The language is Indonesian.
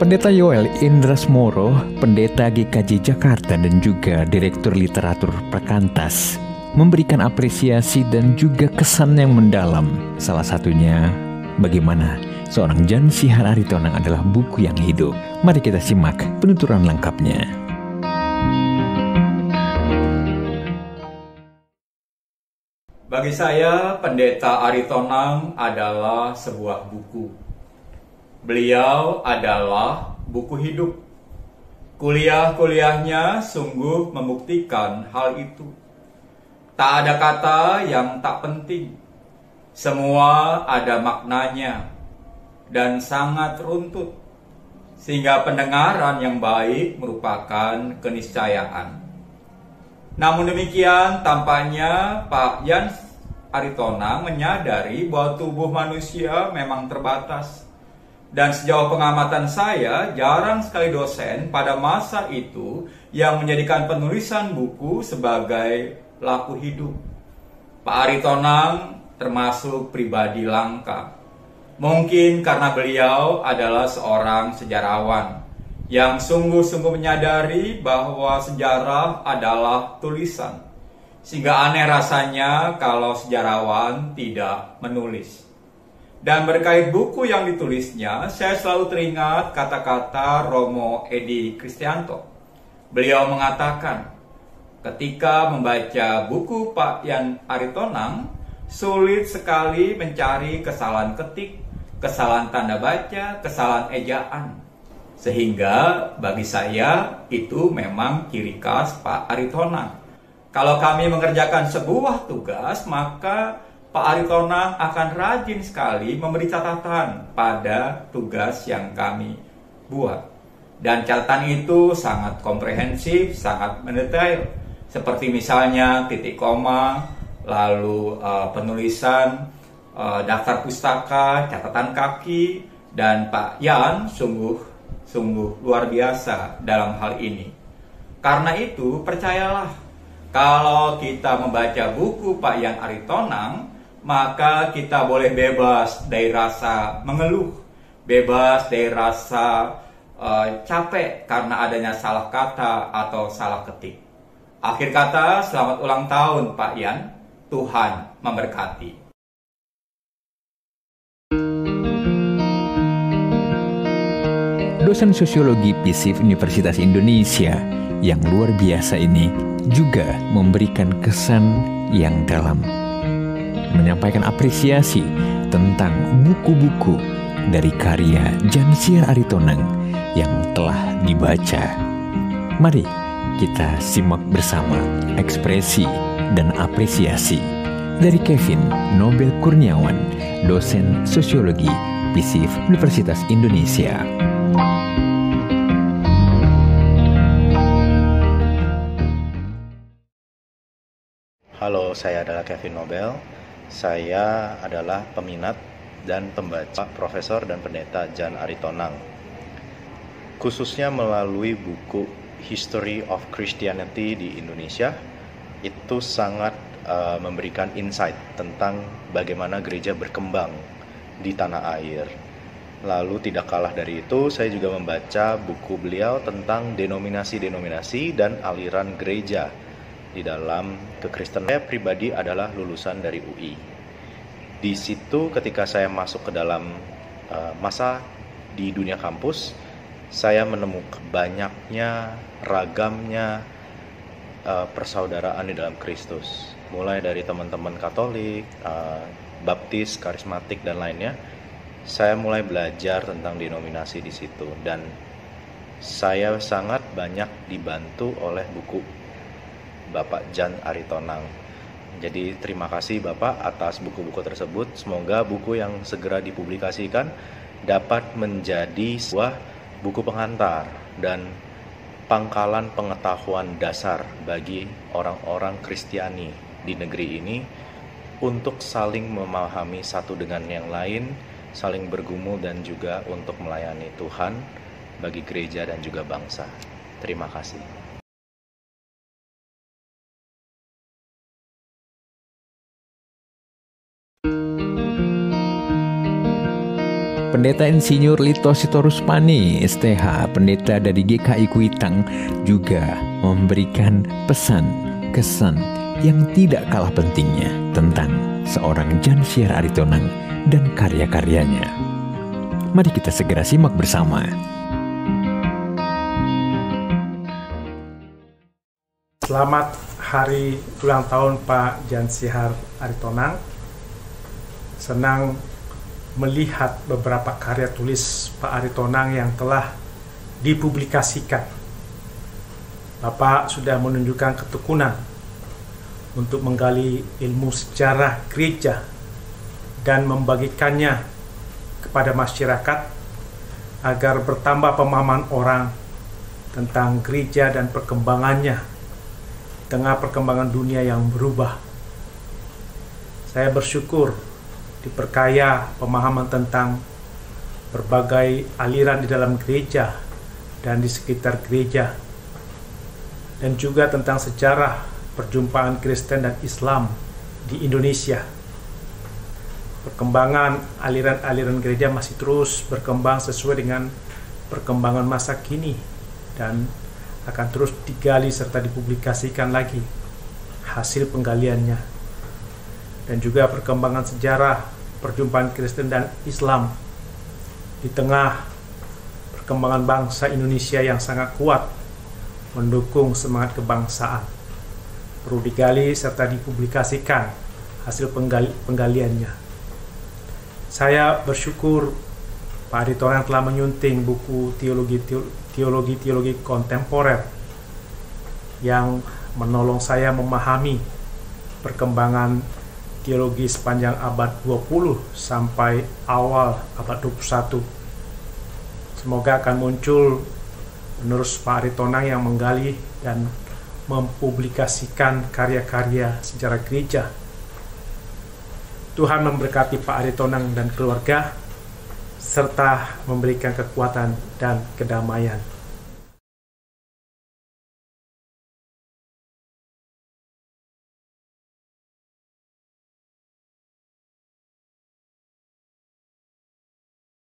Pendeta Yoel Indrasmoro, Pendeta GKJ Jakarta dan juga Direktur Literatur Perkantas, memberikan apresiasi dan juga kesan yang mendalam. Salah satunya, bagaimana seorang Jan Sihar Aritonang adalah buku yang hidup. Mari kita simak penuturan lengkapnya. Bagi saya, Pendeta Aritonang adalah sebuah buku. Beliau adalah buku hidup. Kuliah-kuliahnya sungguh membuktikan hal itu. Tak ada kata yang tak penting. Semua ada maknanya dan sangat runtut, sehingga pendengaran yang baik merupakan keniscayaan. Namun demikian, tampaknya Pak Jan Aritonang menyadari bahwa tubuh manusia memang terbatas. Dan sejauh pengamatan saya, jarang sekali dosen pada masa itu yang menjadikan penulisan buku sebagai laku hidup. Pak Aritonang termasuk pribadi langka. Mungkin karena beliau adalah seorang sejarawan yang sungguh-sungguh menyadari bahwa sejarah adalah tulisan. Sehingga aneh rasanya kalau sejarawan tidak menulis. Dan berkait buku yang ditulisnya, saya selalu teringat kata-kata Romo Edi Kristianto. Beliau mengatakan, ketika membaca buku Pak Jan Aritonang, sulit sekali mencari kesalahan ketik, kesalahan tanda baca, kesalahan ejaan. Sehingga bagi saya itu memang ciri khas Pak Aritonang. Kalau kami mengerjakan sebuah tugas, maka Pak Aritonang akan rajin sekali memberi catatan pada tugas yang kami buat. Dan catatan itu sangat komprehensif, sangat mendetail. Seperti misalnya titik koma, lalu penulisan, daftar pustaka, catatan kaki, dan Pak Jan sungguh luar biasa dalam hal ini. Karena itu, percayalah, kalau kita membaca buku Pak Jan Aritonang, maka kita boleh bebas dari rasa mengeluh, bebas dari rasa capek karena adanya salah kata atau salah ketik. Akhir kata, selamat ulang tahun Pak Jan, Tuhan memberkati. Dosen sosiologi PISIF Universitas Indonesia yang luar biasa ini juga memberikan kesan yang dalam, menyampaikan apresiasi tentang buku-buku dari karya Jan Sihar Aritonang yang telah dibaca. Mari kita simak bersama ekspresi dan apresiasi dari Kevin Nobel Kurniawan, dosen sosiologi PISIF Universitas Indonesia. Halo, saya adalah Kevin Nobel. Saya adalah peminat dan pembaca Profesor dan Pendeta Jan Aritonang, khususnya melalui buku History of Christianity di Indonesia. Itu sangat memberikan insight tentang bagaimana gereja berkembang di tanah air. Lalu tidak kalah dari itu, saya juga membaca buku beliau tentang denominasi-denominasi dan aliran gereja di dalam kekristenan. Saya pribadi adalah lulusan dari UI. Di situ ketika saya masuk ke dalam masa di dunia kampus, saya menemukan banyaknya, ragamnya persaudaraan di dalam Kristus. Mulai dari teman-teman Katolik, Baptis, Karismatik, dan lainnya. Saya mulai belajar tentang denominasi di situ. Dan saya sangat banyak dibantu oleh buku Bapak Jan Aritonang. Jadi terima kasih Bapak atas buku-buku tersebut. Semoga buku yang segera dipublikasikan dapat menjadi sebuah buku pengantar dan pangkalan pengetahuan dasar bagi orang-orang Kristiani di negeri ini untuk saling memahami satu dengan yang lain, saling bergumul dan juga untuk melayani Tuhan bagi gereja dan juga bangsa. Terima kasih. Pendeta Insinyur Lito Sitorus-Pani, STH, pendeta dari GKI Kuitang, juga memberikan pesan, kesan yang tidak kalah pentingnya tentang seorang Jan Syiar Aritonang dan karya-karyanya. Mari kita segera simak bersama. Selamat hari ulang tahun Pak Jan Syiar Aritonang. Senang melihat beberapa karya tulis Pak Aritonang yang telah dipublikasikan. Bapak sudah menunjukkan ketekunan untuk menggali ilmu sejarah gereja dan membagikannya kepada masyarakat agar bertambah pemahaman orang tentang gereja dan perkembangannya di tengah perkembangan dunia yang berubah. Saya bersyukur diperkaya pemahaman tentang berbagai aliran di dalam gereja dan di sekitar gereja, dan juga tentang sejarah perjumpaan Kristen dan Islam di Indonesia. Perkembangan aliran-aliran gereja masih terus berkembang sesuai dengan perkembangan masa kini dan akan terus digali serta dipublikasikan lagi hasil penggaliannya. Dan juga perkembangan sejarah perjumpaan Kristen dan Islam di tengah perkembangan bangsa Indonesia yang sangat kuat mendukung semangat kebangsaan. Perlu digali serta dipublikasikan hasil penggaliannya. Saya bersyukur Pak Aritonang telah menyunting buku teologi kontemporer yang menolong saya memahami perkembangan teologi sepanjang abad 20 sampai awal abad 21. Semoga akan muncul penerus Pak Aritonang yang menggali dan mempublikasikan karya-karya sejarah gereja. Tuhan memberkati Pak Aritonang dan keluarga serta memberikan kekuatan dan kedamaian.